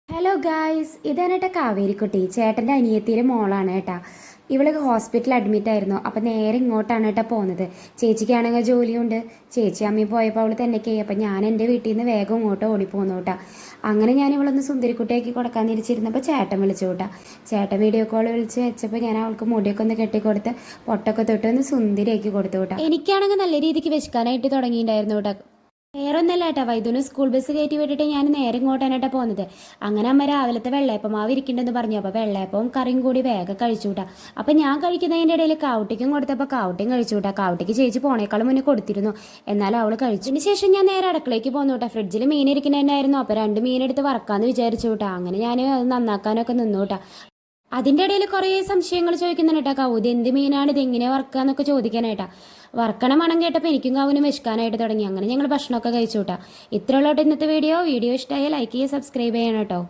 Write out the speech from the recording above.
Hello guys, ഇതാണ് കേട്ടോ കാവേരിക്കുട്ടി, ചേട്ടൻ്റെ അനിയത്തിയുടെ മോളാണ് കേട്ടാ. ഇവള് ഹോസ്പിറ്റലിൽ അഡ്മിറ്റ് ആയിരുന്നു. അപ്പം നേരെ ഇങ്ങോട്ടാണ് കേട്ടോ പോകുന്നത്. ചേച്ചിക്കാണെങ്കിൽ ജോലിയുണ്ട്. ചേച്ചി അമ്മയും പോയപ്പോൾ അവൾ തന്നെയൊക്കെ. അപ്പം ഞാൻ എൻ്റെ വീട്ടിൽ നിന്ന് വേഗം ഇങ്ങോട്ട് ഓടിപ്പോന്നു കേട്ടാ. അങ്ങനെ ഞാൻ ഇവളൊന്ന് സുന്ദരിക്കുട്ടിയാക്കി കൊടുക്കാൻ തിരിച്ചിരുന്നപ്പോൾ ചേട്ടൻ വിളിച്ചു കേട്ടാ. ചേട്ടൻ വീഡിയോ കോൾ വിളിച്ച് വെച്ചപ്പോൾ ഞാൻ അവൾക്ക് മുടിയൊക്കെ ഒന്ന് കെട്ടിക്കൊടുത്ത് പൊട്ടൊക്കെ തൊട്ട് ഒന്ന് സുന്ദരിയാക്കി കൊടുത്തു കേട്ടാ. എനിക്കാണെങ്കിൽ നല്ല രീതിക്ക് വിശക്കാനായിട്ട് തുടങ്ങിയിട്ടുണ്ടായിരുന്നു കേട്ടോ. വേറൊന്നല്ല ഏട്ടാ, വൈദ്യുന് സ്കൂൾ ബസ് കയറ്റി വിട്ടിട്ട് ഞാൻ നേരെ ഇങ്ങോട്ടാണ് ഏട്ടാ പോകുന്നത്. അങ്ങനെ അമ്മ രാവിലത്തെ വെള്ളയപ്പമാവ് ഇരിക്കണ്ടെന്ന് പറഞ്ഞു. അപ്പോൾ വെള്ളയപ്പവും കറിയും കൂടി വേഗം കഴിച്ചു കൂട്ടാ. അപ്പം ഞാൻ കഴിക്കുന്നതിൻ്റെ ഇടയിൽ കാവുട്ടിക്കും കൊടുത്തപ്പോൾ കാവുട്ടിയും കഴിച്ചു കൂട്ടാ. കാവുട്ടിക്ക് ചേച്ചി പോണേക്കാളും മുന്നേ കൊടുത്തിരുന്നു, എന്നാലും അവൾ കഴിച്ചതിന് ശേഷം ഞാൻ നേരെ അടുക്കളയ്ക്ക് പോന്നു കേട്ടാ. ഫ്രിഡ്ജിൽ മീൻ ഇരിക്കുന്നതന്നായിരുന്നു. അപ്പോൾ 2 മീനെടുത്ത് വറക്കാമെന്ന് വിചാരിച്ചു കൂട്ടാ. അങ്ങനെ ഞാൻ അത് നന്നാക്കാനൊക്കെ നിന്നു കേട്ടാ. അതിൻ്റെ ഇടയിൽ കുറേ സംശയങ്ങൾ ചോദിക്കുന്നുണ്ട് കേട്ടോ. കൗത് എന്ത് മീനാണ്, ഇത് എങ്ങനെ വറക്കുക എന്നൊക്കെ ചോദിക്കാനായിട്ടാ. വറക്കണ മണം കേട്ടപ്പോൾ എനിക്കും കാവിനും വിശക്കാനായിട്ട് തുടങ്ങി. അങ്ങനെ ഞങ്ങൾ ഭക്ഷണമൊക്കെ കഴിച്ചു കൂട്ടാ. ഇത്രയുള്ളൂ ഇന്നത്തെ വീഡിയോ ഇഷ്ടമായാൽ ലൈക്ക് ചെയ്യുക, സബ്സ്ക്രൈബ് ചെയ്യണം കേട്ടോ.